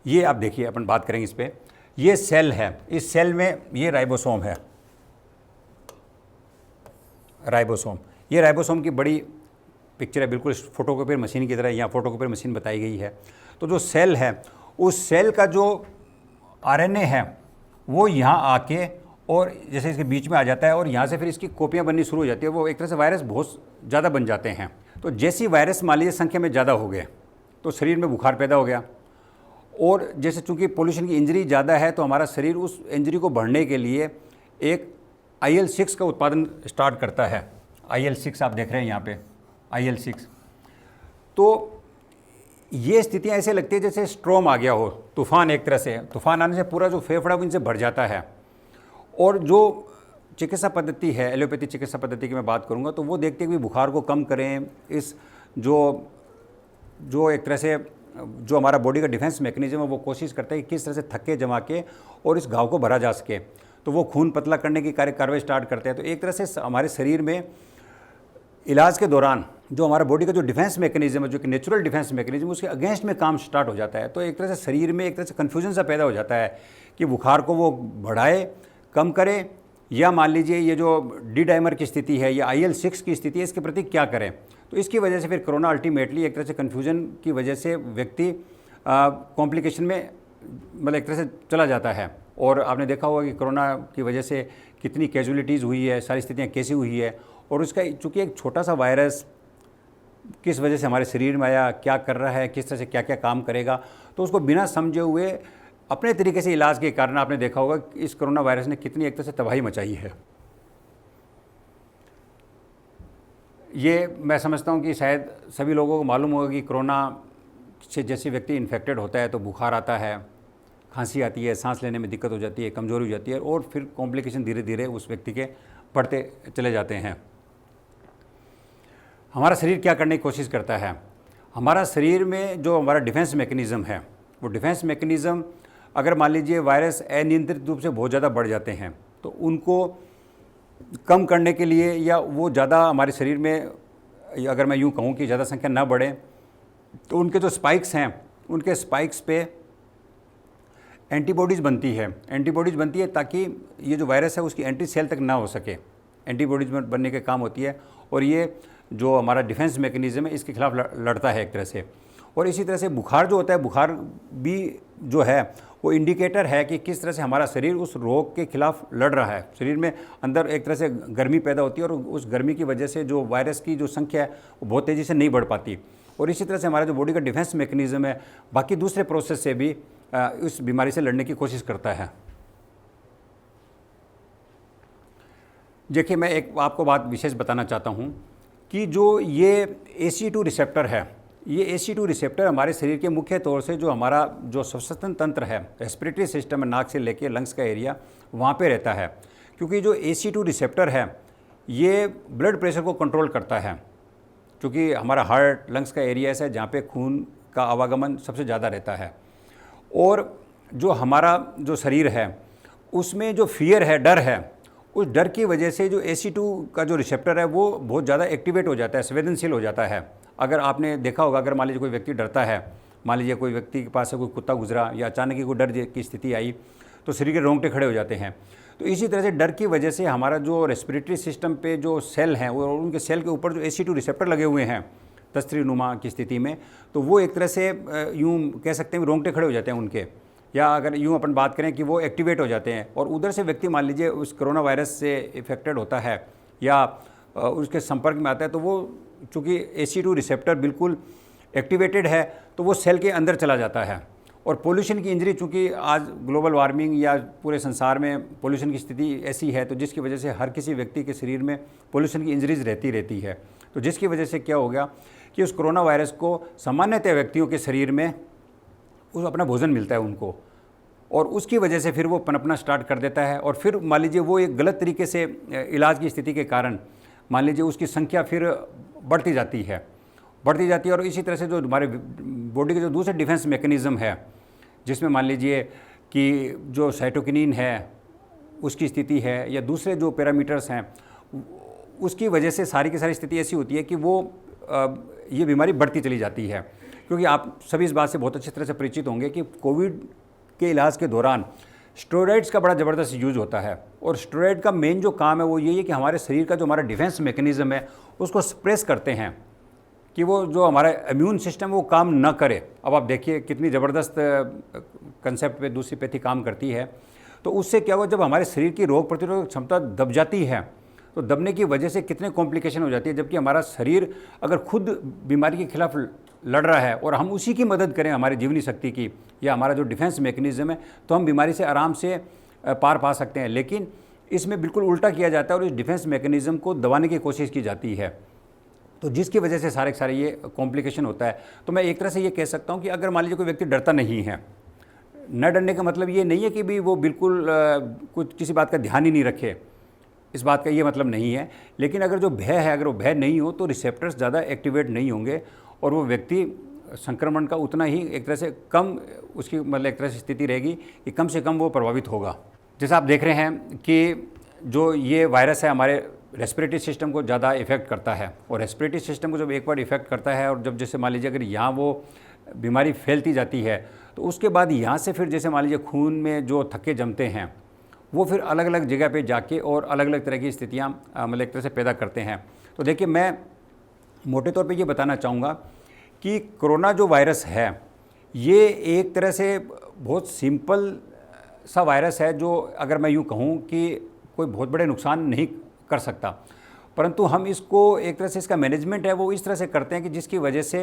ये आप देखिए, अपन बात करेंगे इस पर। ये सेल है, इस सेल में ये राइबोसोम है, राइबोसोम। ये राइबोसोम की बड़ी पिक्चर है, बिल्कुल फोटोकॉपी मशीन की तरह यहाँ फोटोकॉपी मशीन बताई गई है। तो जो सेल है उस सेल का जो RNA है वो यहाँ आके और जैसे इसके बीच में आ जाता है, और यहाँ से फिर इसकी कॉपियाँ बननी शुरू हो जाती है। वो एक तरह से वायरस बहुत ज़्यादा बन जाते हैं। तो जैसी वायरस मान लीजिए संख्या में ज़्यादा हो गए तो शरीर में बुखार पैदा हो गया, और जैसे चूँकि पोल्यूशन की इंजरी ज़्यादा है तो हमारा शरीर उस इंजरी को बढ़ने के लिए एक IL-6 का उत्पादन स्टार्ट करता है। IL-6 आप देख रहे हैं यहाँ पे, IL-6। तो ये स्थितियाँ ऐसे लगती है जैसे स्ट्रॉम आ गया हो, तूफान, एक तरह से तूफान आने से पूरा जो फेफड़ा वो इनसे भर जाता है। और जो चिकित्सा पद्धति है, एलोपैथी चिकित्सा पद्धति की मैं बात करूँगा, तो वो देखते हैं कि बुखार को कम करें, इस जो एक तरह से जो हमारा बॉडी का डिफेंस मैकेनिज्म है वो कोशिश करता है कि किस तरह से थक्के जमा के और इस घाव को भरा जा सके। तो वो खून पतला करने की कार्रवाई स्टार्ट करते हैं। तो एक तरह से हमारे शरीर में इलाज के दौरान जो हमारा बॉडी का जो डिफेंस मैकेनिज्म है, जो कि नेचुरल डिफेंस मैकेनिज्म, उसके अगेंस्ट में काम स्टार्ट हो जाता है। तो एक तरह से शरीर में एक तरह से कन्फ्यूजन सा पैदा हो जाता है कि बुखार को वो बढ़ाए, कम करे, या मान लीजिए ये जो डी डाइमर की स्थिति है या IL-6 की स्थिति है इसके प्रति क्या करें। तो इसकी वजह से फिर कोरोना अल्टीमेटली एक तरह से कन्फ्यूजन की वजह से व्यक्ति कॉम्प्लिकेशन में मतलब एक तरह से चला जाता है। और आपने देखा होगा कि कोरोना की वजह से कितनी कैजुअलिटीज़ हुई है, सारी स्थितियाँ कैसी हुई है, और उसका चूँकि एक छोटा सा वायरस किस वजह से हमारे शरीर में आया, क्या कर रहा है, किस तरह से क्या क्या काम करेगा, तो उसको बिना समझे हुए अपने तरीके से इलाज के कारण आपने देखा होगा कि इस कोरोना वायरस ने कितनी एक तरह से तबाही मचाई है। ये मैं समझता हूँ कि शायद सभी लोगों को मालूम होगा कि कोरोना से जैसे व्यक्ति इन्फेक्टेड होता है तो बुखार आता है, खांसी आती है, सांस लेने में दिक्कत हो जाती है, कमज़ोरी हो जाती है, और फिर कॉम्प्लिकेशन धीरे धीरे उस व्यक्ति के बढ़ते चले जाते हैं। हमारा शरीर क्या करने की कोशिश करता है, हमारा शरीर में जो हमारा डिफेंस मैकेनिज़्म है, वो डिफेंस मैकेनिज़्म अगर मान लीजिए वायरस अनियंत्रित रूप से बहुत ज़्यादा बढ़ जाते हैं तो उनको कम करने के लिए, या वो ज़्यादा हमारे शरीर में, अगर मैं यूँ कहूँ कि ज़्यादा संख्या ना बढ़े, तो उनके जो स्पाइक्स हैं उनके स्पाइक्स पे एंटीबॉडीज़ बनती है ताकि ये जो वायरस है उसकी एंट्री सेल तक ना हो सके। एंटीबॉडीज़ बनने के काम होती है, और ये जो हमारा डिफेंस मैकेनिज़्म है इसके खिलाफ लड़ता है एक तरह से। और इसी तरह से बुखार जो होता है, बुखार भी जो है वो इंडिकेटर है कि किस तरह से हमारा शरीर उस रोग के खिलाफ लड़ रहा है। शरीर में अंदर एक तरह से गर्मी पैदा होती है, और उस गर्मी की वजह से जो वायरस की जो संख्या है वो बहुत तेज़ी से नहीं बढ़ पाती। और इसी तरह से हमारा जो बॉडी का डिफेंस मैकेनिज़्म है बाकी दूसरे प्रोसेस से भी इस बीमारी से लड़ने की कोशिश करता है। देखिए मैं एक आपको बात विशेष बताना चाहता हूँ कि जो ये ACE2 रिसेप्टर है, ये ACE2 रिसेप्टर हमारे शरीर के मुख्य तौर से जो हमारा जो श्वसन तंत्र है, रेस्पिरेटरी सिस्टम है, नाक से लेके लंग्स का एरिया, वहाँ पे रहता है। क्योंकि जो ACE2 रिसेप्टर है ये ब्लड प्रेशर को कंट्रोल करता है, क्योंकि हमारा हार्ट, लंग्स का एरिया ऐसा है जहाँ पे खून का आवागमन सबसे ज़्यादा रहता है। और जो हमारा जो शरीर है उसमें जो फियर है, डर है, उस डर की वजह से जो ACE2 का जो रिसेप्टर है वो बहुत ज़्यादा एक्टिवेट हो जाता है, संवेदनशील हो जाता है। अगर आपने देखा होगा, अगर मान लीजिए कोई व्यक्ति डरता है मान लीजिए कोई व्यक्ति के पास से कोई कुत्ता गुजरा या अचानक ही कोई डर की स्थिति आई तो शरीर के रोंगटे खड़े हो जाते हैं। तो इसी तरह से डर की वजह से हमारा जो रेस्पिरेटरी सिस्टम पे जो सेल हैं और उनके सेल के ऊपर जो ACE2 रिसेप्टर लगे हुए हैं तस्त्री नुमा की स्थिति में, तो वो एक तरह से यूँ कह सकते हैं रोंगटे खड़े हो जाते हैं उनके, या अगर यूँ अपन बात करें कि वो एक्टिवेट हो जाते हैं। और उधर से व्यक्ति मान लीजिए उस कोरोना वायरस से इफेक्टेड होता है या उसके संपर्क में आता है, तो वो चूँकि ACE2 रिसेप्टर बिल्कुल एक्टिवेटेड है तो वो सेल के अंदर चला जाता है। और पोल्यूशन की इंजरी, चूँकि आज ग्लोबल वार्मिंग या पूरे संसार में पोल्यूशन की स्थिति ऐसी है, तो जिसकी वजह से हर किसी व्यक्ति के शरीर में पोल्यूशन की इंजरीज रहती है। तो जिसकी वजह से क्या हो गया कि उस कोरोना वायरस को सामान्यतः व्यक्तियों के शरीर में उस अपना भोजन मिलता है उनको, और उसकी वजह से फिर वो पनपना स्टार्ट कर देता है। और फिर मान लीजिए वो एक गलत तरीके से इलाज की स्थिति के कारण मान लीजिए उसकी संख्या फिर बढ़ती जाती है। और इसी तरह से जो हमारे बॉडी के जो दूसरे डिफेंस मैकेनिज़्म है, जिसमें मान लीजिए कि जो साइटोकिनिन है उसकी स्थिति है या दूसरे जो पैरामीटर्स हैं, उसकी वजह से सारी की सारी स्थिति ऐसी होती है कि वो ये बीमारी बढ़ती चली जाती है। क्योंकि आप सभी इस बात से बहुत अच्छी तरह से परिचित होंगे कि कोविड के इलाज के दौरान स्टेरॉइड्स का बड़ा ज़बरदस्त यूज होता है। और स्टेरॉइड का मेन जो काम है वो यही है कि हमारे शरीर का जो हमारा डिफेंस मैकेनिज़्म है उसको सप्रेस करते हैं कि वो जो हमारा इम्यून सिस्टम वो काम ना करे। अब आप देखिए कितनी ज़बरदस्त कंसेप्ट पे दूसरी पैथी काम करती है। तो उससे क्या हुआ, जब हमारे शरीर की रोग प्रतिरोधक क्षमता दब जाती है तो दबने की वजह से कितने कॉम्प्लिकेशन हो जाती है। जबकि हमारा शरीर अगर खुद बीमारी के खिलाफ लड़ रहा है और हम उसी की मदद करें हमारी जीवनी शक्ति की या हमारा जो डिफेंस मैकेनिज़्म है, तो हम बीमारी से आराम से पार पा सकते हैं। लेकिन इसमें बिल्कुल उल्टा किया जाता है और इस डिफेंस मैकेनिज़्म को दबाने की कोशिश की जाती है, तो जिसकी वजह से सारे ये कॉम्प्लिकेशन होता है। तो मैं एक तरह से ये कह सकता हूँ कि अगर मान लीजिए कोई व्यक्ति डरता नहीं है, न डरने का मतलब ये नहीं है कि भी वो बिल्कुल कुछ किसी बात का ध्यान ही नहीं रखे, इस बात का ये मतलब नहीं है। लेकिन अगर जो भय है, अगर वो भय नहीं हो तो रिसेप्टर्स ज़्यादा एक्टिवेट नहीं होंगे और वो व्यक्ति संक्रमण का उतना ही एक तरह से कम उसकी मतलब एक तरह से स्थिति रहेगी कि कम से कम वो प्रभावित होगा। जैसा आप देख रहे हैं कि जो ये वायरस है हमारे रेस्पिरेटरी सिस्टम को ज़्यादा इफेक्ट करता है, और रेस्पिरेटरी सिस्टम को जब एक बार इफेक्ट करता है और जब जैसे मान लीजिए अगर यहाँ वो बीमारी फैलती जाती है तो उसके बाद यहाँ से फिर जैसे मान लीजिए खून में जो थक्के जमते हैं वो फिर अलग अलग जगह पे जाके और अलग अलग तरह की स्थितियाँ मतलब एक तरह से पैदा करते हैं। तो देखिए मैं मोटे तौर पे ये बताना चाहूँगा कि कोरोना जो वायरस है ये एक तरह से बहुत सिंपल सा वायरस है जो अगर मैं यूँ कहूँ कि कोई बहुत बड़े नुकसान नहीं कर सकता, परंतु हम इसको एक तरह से इसका मैनेजमेंट है वो इस तरह से करते हैं कि जिसकी वजह से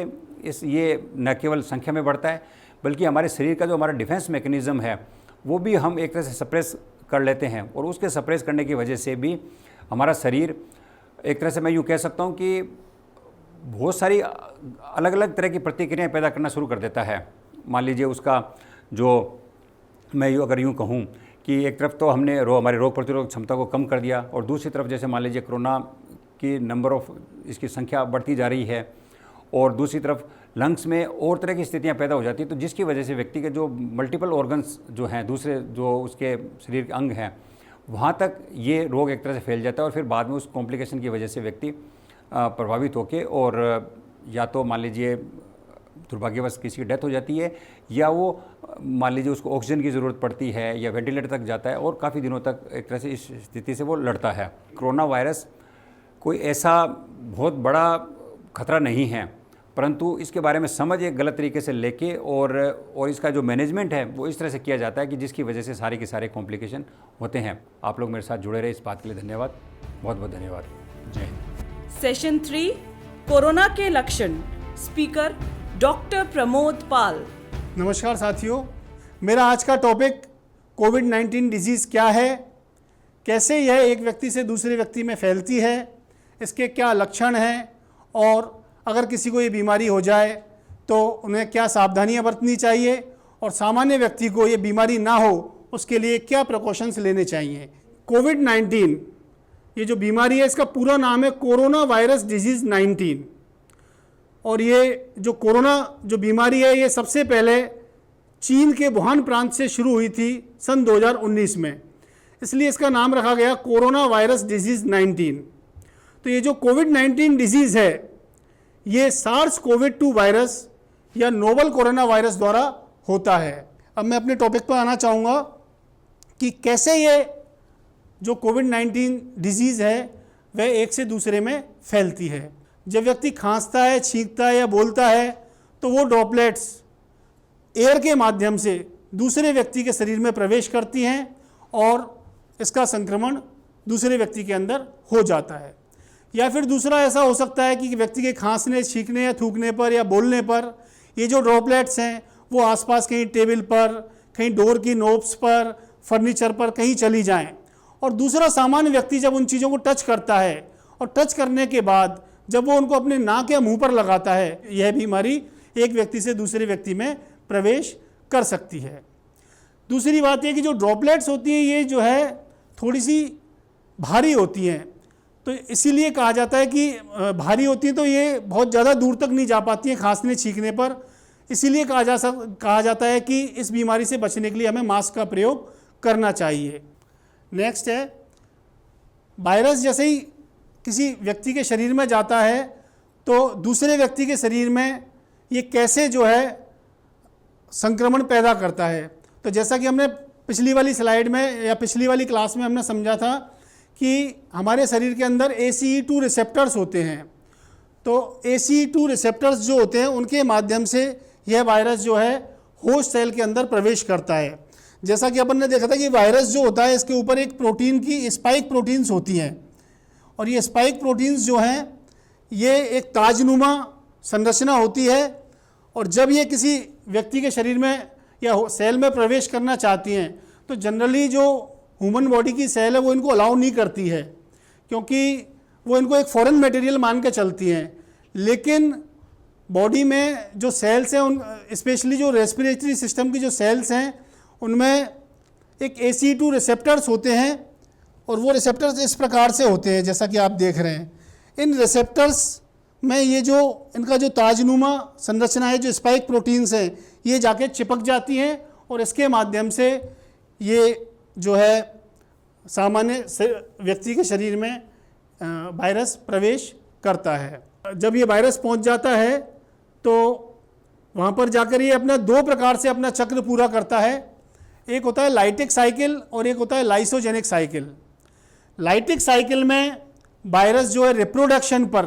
ये न केवल संख्या में बढ़ता है बल्कि हमारे शरीर का जो हमारा डिफेंस मैकेनिज़्म है वो भी हम एक तरह से सप्रेस कर लेते हैं। और उसके सप्रेस करने की वजह से भी हमारा शरीर एक तरह से मैं यूँ कह सकता हूँ कि बहुत सारी अलग अलग तरह की प्रतिक्रियाएं पैदा करना शुरू कर देता है। मान लीजिए उसका जो मैं अगर यूँ कहूँ कि एक तरफ तो हमने हमारे रोग प्रतिरोधक क्षमता को कम कर दिया और दूसरी तरफ जैसे मान लीजिए कोरोना की नंबर ऑफ इसकी संख्या बढ़ती जा रही है और दूसरी तरफ लंग्स में और तरह की स्थितियां पैदा हो जाती है, तो जिसकी वजह से व्यक्ति के जो मल्टीपल ऑर्गन्स जो हैं दूसरे जो उसके शरीर के अंग हैं वहाँ तक ये रोग एक तरह से फैल जाता है और फिर बाद में उस कॉम्प्लिकेशन की वजह से व्यक्ति प्रभावित होकर और या तो मान लीजिए दुर्भाग्यवश किसी की डेथ हो जाती है या वो मान लीजिए उसको ऑक्सीजन की ज़रूरत पड़ती है या वेंटिलेटर तक जाता है और काफ़ी दिनों तक एक तरह से इस स्थिति से वो लड़ता है। कोरोना वायरस कोई ऐसा बहुत बड़ा खतरा नहीं है, परंतु इसके बारे में समझ एक गलत तरीके से लेके और इसका जो मैनेजमेंट है वो इस तरह से किया जाता है कि जिसकी वजह से सारे के सारे कॉम्प्लिकेशन होते हैं। आप लोग मेरे साथ जुड़े रहे, इस बात के लिए धन्यवाद, बहुत बहुत धन्यवाद। जय हिंद। सेशन 3 कोरोना के लक्षण, स्पीकर डॉक्टर प्रमोद पाल। नमस्कार साथियों, मेरा आज का टॉपिक कोविड-19 डिजीज़ क्या है, कैसे यह एक व्यक्ति से दूसरे व्यक्ति में फैलती है, इसके क्या लक्षण हैं और अगर किसी को ये बीमारी हो जाए तो उन्हें क्या सावधानियां बरतनी चाहिए और सामान्य व्यक्ति को ये बीमारी ना हो उसके लिए क्या प्रिकॉशंस लेने चाहिए। कोविड-19 ये जो बीमारी है इसका पूरा नाम है कोरोना वायरस डिजीज़ 19 और ये जो कोरोना जो बीमारी है ये सबसे पहले चीन के वुहान प्रांत से शुरू हुई थी सन 2019 में, इसलिए इसका नाम रखा गया कोरोना वायरस डिजीज़ 19। तो ये जो कोविड-19 डिजीज़ है ये सार्स कोविड-2 वायरस या नोवल कोरोना वायरस द्वारा होता है। अब मैं अपने टॉपिक पर आना चाहूँगा कि कैसे ये जो कोविड-19 डिजीज़ है वह एक से दूसरे में फैलती है। जब व्यक्ति खांसता है, छींकता है या बोलता है तो वो ड्रॉपलेट्स एयर के माध्यम से दूसरे व्यक्ति के शरीर में प्रवेश करती हैं और इसका संक्रमण दूसरे व्यक्ति के अंदर हो जाता है। या फिर दूसरा ऐसा हो सकता है कि व्यक्ति के खांसने, छींकने या थूकने पर या बोलने पर ये जो ड्रॉपलेट्स हैं वो आसपास कहीं टेबल पर, कहीं डोर की नोब्स पर, फर्नीचर पर कहीं चली जाएं। और दूसरा सामान्य व्यक्ति जब उन चीज़ों को टच करता है और टच करने के बाद जब वो उनको अपने नाक या मुंह पर लगाता है, यह बीमारी एक व्यक्ति से दूसरे व्यक्ति में प्रवेश कर सकती है। दूसरी बात यह कि जो ड्रॉपलेट्स होती हैं ये जो है थोड़ी सी भारी होती हैं, तो इसीलिए कहा जाता है कि भारी होती हैं तो ये बहुत ज़्यादा दूर तक नहीं जा पाती हैं खांसने छींकने पर। इसीलिए कहा जाता है कि इस बीमारी से बचने के लिए हमें मास्क का प्रयोग करना चाहिए। नेक्स्ट है, वायरस जैसे ही किसी व्यक्ति के शरीर में जाता है तो दूसरे व्यक्ति के शरीर में ये कैसे जो है संक्रमण पैदा करता है। तो जैसा कि हमने पिछली वाली स्लाइड में या पिछली वाली क्लास में हमने समझा था कि हमारे शरीर के अंदर ACE2 रिसेप्टर्स होते हैं। तो ACE2 रिसेप्टर्स जो होते हैं उनके माध्यम से यह वायरस जो है होस्ट सेल के अंदर प्रवेश करता है। जैसा कि अपन ने देखा था कि वायरस जो होता है इसके ऊपर एक प्रोटीन की स्पाइक प्रोटीन्स होती हैं और ये स्पाइक प्रोटीन्स जो हैं ये एक ताजनुमा संरचना होती है और जब ये किसी व्यक्ति के शरीर में या सेल में प्रवेश करना चाहती हैं तो जनरली जो ह्यूमन बॉडी की सेल है वो इनको अलाउ नहीं करती है क्योंकि वो इनको एक फॉरेन मटेरियल मान के चलती हैं। लेकिन बॉडी में जो सेल्स हैं उन स्पेशली जो रेस्पिरेटरी सिस्टम की जो सेल्स हैं उनमें एक ACE2 रिसेप्टर्स होते हैं और वो रिसेप्टर्स इस प्रकार से होते हैं जैसा कि आप देख रहे हैं। इन रिसेप्टर्स में ये जो इनका जो ताजनुमा संरचना है, जो स्पाइक प्रोटीन्स हैं, ये जाके चिपक जाती हैं और इसके माध्यम से ये जो है सामान्य व्यक्ति के शरीर में वायरस प्रवेश करता है। जब ये वायरस पहुंच जाता है तो वहाँ पर जाकर ये अपना दो प्रकार से अपना चक्र पूरा करता है। एक होता है लाइटिक साइकिल और एक होता है लाइसोजेनिक साइकिल। लाइटिक साइकिल में वायरस जो है रिप्रोडक्शन पर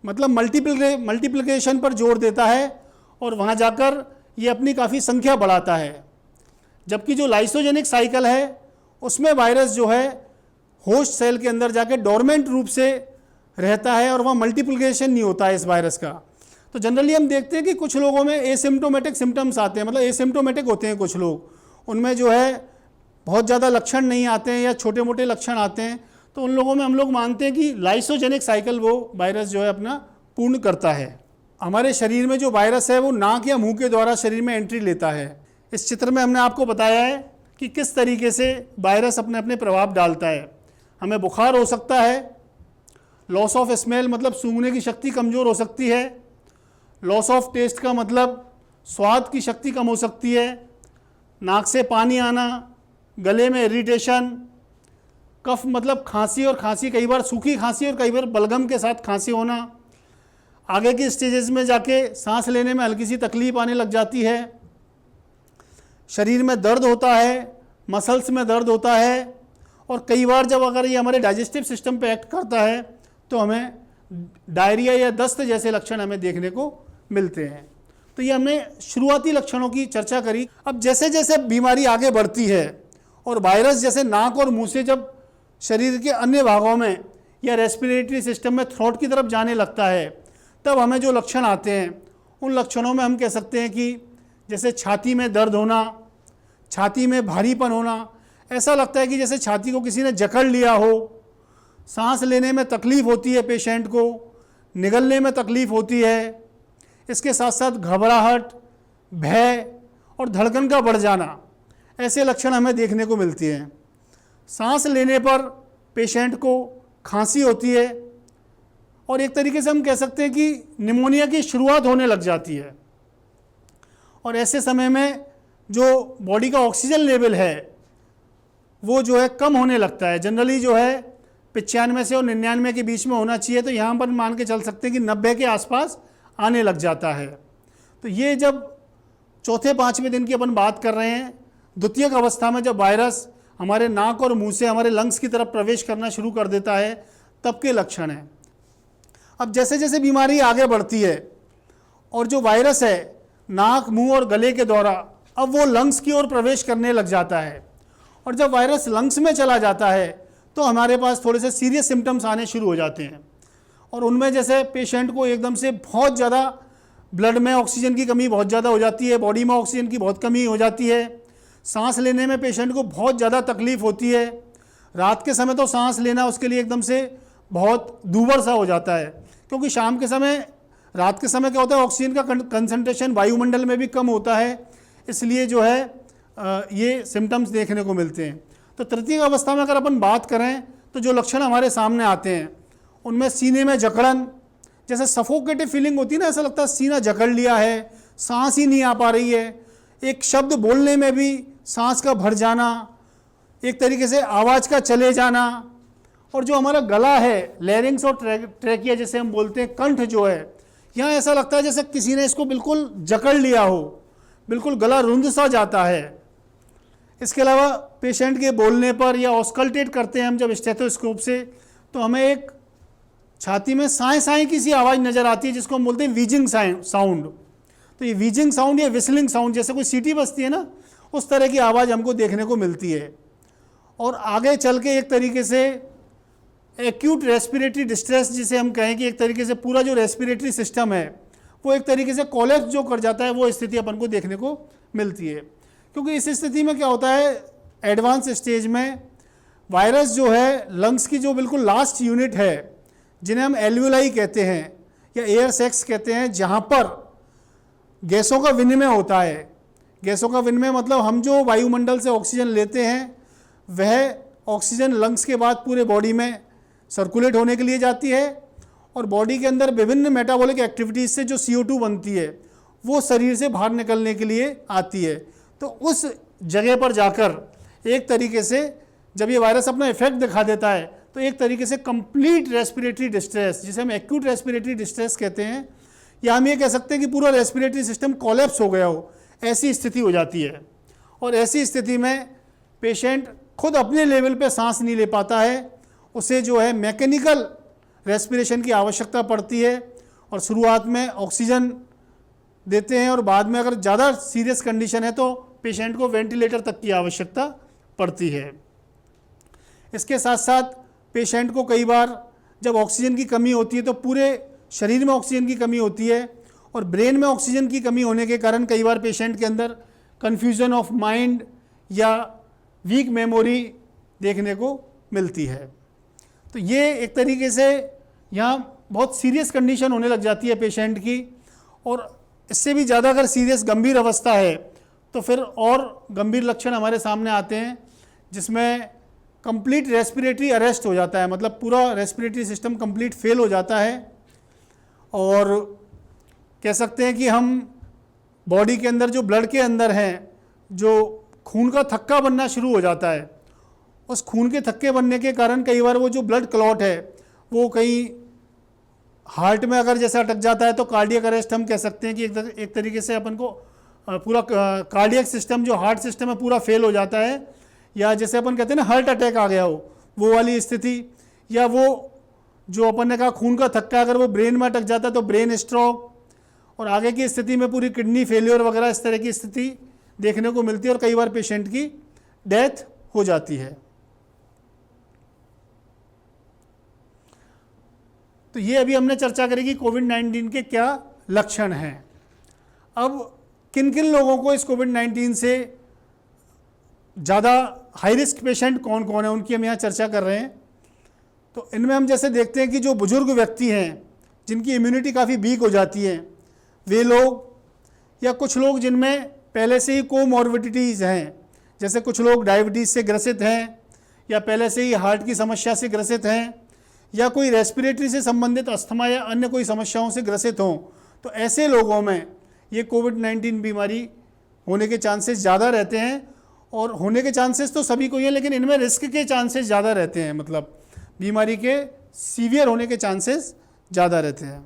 मतलब मल्टीप्लिकेशन पर जोर देता है और वहाँ जाकर ये अपनी काफ़ी संख्या बढ़ाता है। जबकि जो लाइसोजेनिक साइकिल है उसमें वायरस जो है होस्ट सेल के अंदर जाकर डोरमेंट रूप से रहता है और वहाँ मल्टीप्लिकेशन नहीं होता है इस वायरस का। तो जनरली हम देखते हैं कि कुछ लोगों में एसिम्प्टोमेटिक सिम्टम्स आते हैं, मतलब एसिम्प्टोमेटिक होते हैं कुछ लोग, उनमें जो है बहुत ज़्यादा लक्षण नहीं आते हैं या छोटे मोटे लक्षण आते हैं। तो उन लोगों में हम लोग मानते हैं कि लाइसोजेनिक साइकिल वो वायरस जो है अपना पूर्ण करता है। हमारे शरीर में जो वायरस है वो नाक या मुंह के द्वारा शरीर में एंट्री लेता है। इस चित्र में हमने आपको बताया है कि किस तरीके से वायरस अपने अपने प्रभाव डालता है। हमें बुखार हो सकता है, लॉस ऑफ स्मेल मतलब सूंघने की शक्ति कमज़ोर हो सकती है, लॉस ऑफ टेस्ट का मतलब स्वाद की शक्ति कम हो सकती है, नाक से पानी आना, गले में इरिटेशन, कफ मतलब खांसी और खांसी कई बार सूखी खांसी और कई बार बलगम के साथ खांसी होना, आगे की स्टेजेस में जाके सांस लेने में हल्की सी तकलीफ आने लग जाती है, शरीर में दर्द होता है, मसल्स में दर्द होता है और कई बार जब अगर ये हमारे डाइजेस्टिव सिस्टम पे एक्ट करता है तो हमें डायरिया या दस्त जैसे लक्षण हमें देखने को मिलते हैं। तो ये हमने शुरुआती लक्षणों की चर्चा करी। अब जैसे जैसे बीमारी आगे बढ़ती है और वायरस जैसे नाक और मुंह से जब शरीर के अन्य भागों में या रेस्पिरेटरी सिस्टम में थ्रोट की तरफ जाने लगता है तब हमें जो लक्षण आते हैं उन लक्षणों में हम कह सकते हैं कि जैसे छाती में दर्द होना, छाती में भारीपन होना, ऐसा लगता है कि जैसे छाती को किसी ने जकड़ लिया हो, सांस लेने में तकलीफ़ होती है पेशेंट को, निगलने में तकलीफ़ होती है, इसके साथ साथ घबराहट, भय और धड़कन का बढ़ जाना, ऐसे लक्षण हमें देखने को मिलती हैं। सांस लेने पर पेशेंट को खांसी होती है और एक तरीके से हम कह सकते हैं कि निमोनिया की शुरुआत होने लग जाती है। और ऐसे समय में जो बॉडी का ऑक्सीजन लेवल है वो जो है कम होने लगता है। जनरली जो है 95 से और 99 के बीच में होना चाहिए, तो यहाँ पर मान के चल सकते हैं कि 90 के आसपास आने लग जाता है। तो ये जब चौथे पाँचवें दिन की अपन बात कर रहे हैं, द्वितीयक अवस्था में जब वायरस हमारे नाक और मुंह से हमारे लंग्स की तरफ प्रवेश करना शुरू कर देता है, तब के लक्षण हैं। अब जैसे जैसे बीमारी आगे बढ़ती है और जो वायरस है नाक, मुंह और गले के द्वारा अब वो लंग्स की ओर प्रवेश करने लग जाता है, और जब वायरस लंग्स में चला जाता है तो हमारे पास थोड़े से सीरियस सिम्टम्स आने शुरू हो जाते हैं। और उनमें जैसे पेशेंट को एकदम से बहुत ज़्यादा ब्लड में ऑक्सीजन की कमी बहुत ज़्यादा हो जाती है, बॉडी में ऑक्सीजन की बहुत कमी हो जाती है, सांस लेने में पेशेंट को बहुत ज़्यादा तकलीफ़ होती है। रात के समय तो सांस लेना उसके लिए एकदम से बहुत दूभर सा हो जाता है, क्योंकि शाम के समय, रात के समय क्या होता है, ऑक्सीजन का कंसंट्रेशन वायुमंडल में भी कम होता है, इसलिए जो है ये सिम्टम्स देखने को मिलते हैं। तो तृतीय अवस्था में अगर अपन बात करें तो जो लक्षण हमारे सामने आते हैं उनमें सीने में जकड़न, जैसे सफोकेटिव फीलिंग होती है ना, ऐसा लगता है सीना जकड़ लिया है, सांस ही नहीं आ पा रही है, एक शब्द बोलने में भी सांस का भर जाना, एक तरीके से आवाज़ का चले जाना, और जो हमारा गला है, लैरिंग्स और ट्रैकिया जैसे हम बोलते हैं, कंठ जो है, यहाँ ऐसा लगता है जैसे किसी ने इसको बिल्कुल जकड़ लिया हो, बिल्कुल गला रुंध सा जाता है। इसके अलावा पेशेंट के बोलने पर या ऑस्कल्टेट करते हैं हम जब स्टेथोस्कोप से, तो हमें एक छाती में साए साए की सी आवाज़ नज़र आती है, जिसको हम बोलते हैं वीजिंग साउंड। तो ये वीजिंग साउंड या विस्लिंग साउंड, जैसे कोई सीटी बजती है ना, उस तरह की आवाज़ हमको देखने को मिलती है। और आगे चल के एक तरीके से एक्यूट रेस्पिरेटरी डिस्ट्रेस जिसे हम कहें कि एक तरीके से पूरा जो रेस्पिरेटरी सिस्टम है वो एक तरीके से कोलैप्स जो कर जाता है, वो स्थिति अपन को देखने को मिलती है। क्योंकि इस स्थिति में क्या होता है, एडवांस स्टेज में वायरस जो है लंग्स की जो बिल्कुल लास्ट यूनिट है, जिन्हें हम एल्वियोलाई कहते हैं या एयर सैक्स कहते हैं, जहाँ पर गैसों का विनिमय होता है। गैसों का विनिमय मतलब हम जो वायुमंडल से ऑक्सीजन लेते हैं वह ऑक्सीजन लंग्स के बाद पूरे बॉडी में सर्कुलेट होने के लिए जाती है, और बॉडी के अंदर विभिन्न मेटाबॉलिक एक्टिविटीज़ से जो CO2 बनती है वो शरीर से बाहर निकलने के लिए आती है। तो उस जगह पर जाकर एक तरीके से जब ये वायरस अपना इफेक्ट दिखा देता है तो एक तरीके से कंप्लीट रेस्पिरेटरी डिस्ट्रेस, जिसे हम एक्यूट रेस्पिरेटरी डिस्ट्रेस कहते हैं, या हम ये कह सकते हैं कि पूरा रेस्पिरेटरी सिस्टम कोलैप्स हो गया हो, ऐसी स्थिति हो जाती है। और ऐसी स्थिति में पेशेंट खुद अपने लेवल पे सांस नहीं ले पाता है, उसे जो है मैकेनिकल रेस्पिरेशन की आवश्यकता पड़ती है, और शुरुआत में ऑक्सीजन देते हैं और बाद में अगर ज़्यादा सीरियस कंडीशन है तो पेशेंट को वेंटिलेटर तक की आवश्यकता पड़ती है। इसके साथ साथ पेशेंट को कई बार जब ऑक्सीजन की कमी होती है तो पूरे शरीर में ऑक्सीजन की कमी होती है, और ब्रेन में ऑक्सीजन की कमी होने के कारण कई बार पेशेंट के अंदर कन्फ्यूज़न ऑफ माइंड या वीक मेमोरी देखने को मिलती है। तो ये एक तरीके से यहाँ बहुत सीरियस कंडीशन होने लग जाती है पेशेंट की, और इससे भी ज़्यादा अगर सीरियस गंभीर अवस्था है तो फिर और गंभीर लक्षण हमारे सामने आते हैं, जिसमें कंप्लीट रेस्पिरेटरी अरेस्ट हो जाता है, मतलब पूरा रेस्पिरेटरी सिस्टम कंप्लीट फेल हो जाता है, और कह सकते हैं कि हम बॉडी के अंदर जो ब्लड के अंदर हैं, जो खून का थक्का बनना शुरू हो जाता है, उस खून के थक्के बनने के कारण कई बार वो जो ब्लड क्लॉट है वो कहीं हार्ट में अगर जैसा अटक जाता है तो कार्डियक अरेस्ट हम कह सकते हैं कि एक तरीके से अपन को पूरा कार्डियक सिस्टम जो हार्ट सिस्टम है पूरा फेल हो जाता है, या जैसे अपन कहते हैं ना हार्ट अटैक आ गया हो, वो वाली स्थिति, या वो जो अपन ने कहा खून का थक्का अगर वो ब्रेन में अटक जाता है तो ब्रेन स्ट्रोक, और आगे की स्थिति में पूरी किडनी फेलियर वगैरह इस तरह की स्थिति देखने को मिलती है, और कई बार पेशेंट की डेथ हो जाती है। तो ये अभी हमने चर्चा करी कि कोविड-19 के क्या लक्षण हैं। अब किन किन लोगों को इस कोविड-19 से ज़्यादा हाई रिस्क पेशेंट कौन कौन है, उनकी हम यहाँ चर्चा कर रहे हैं। तो इनमें हम जैसे देखते हैं कि जो बुजुर्ग व्यक्ति हैं जिनकी इम्यूनिटी काफ़ी वीक हो जाती है, वे लोग, या कुछ लोग जिनमें पहले से ही कोमॉर्बिडिटीज़ हैं, जैसे कुछ लोग डायबिटीज़ से ग्रसित हैं, या पहले से ही हार्ट की समस्या से ग्रसित हैं, या कोई रेस्पिरेटरी से संबंधित अस्थमा या अन्य कोई समस्याओं से ग्रसित हों, तो ऐसे लोगों में ये कोविड-19 बीमारी होने के चांसेस ज़्यादा रहते हैं। और होने के चांसेस तो सभी को ही हैं, लेकिन इनमें रिस्क के चांसेस ज़्यादा रहते हैं, मतलब बीमारी के सीवियर होने के चांसेस ज़्यादा रहते हैं।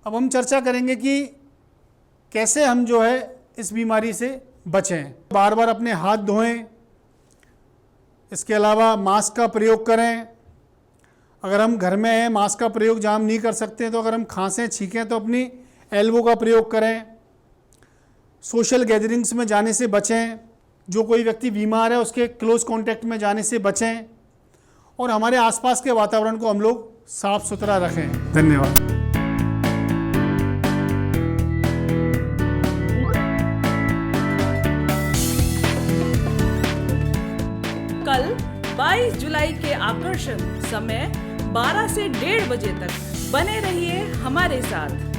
अब हम चर्चा करेंगे कि कैसे हम जो है इस बीमारी से बचें। बार बार अपने हाथ धोएं, इसके अलावा मास्क का प्रयोग करें। अगर हम घर में हैं, मास्क का प्रयोग जहाँ हम नहीं कर सकते हैं, तो अगर हम खांसें छींकें तो अपनी एल्बो का प्रयोग करें। सोशल गैदरिंग्स में जाने से बचें, जो कोई व्यक्ति बीमार है उसके क्लोज कांटेक्ट में जाने से बचें, और हमारे आसपास के वातावरण को हम लोग साफ सुथरा रखें। धन्यवाद। कल 22 जुलाई के आकर्षण समय 12 से 1:30 बजे तक बने रहिए हमारे साथ।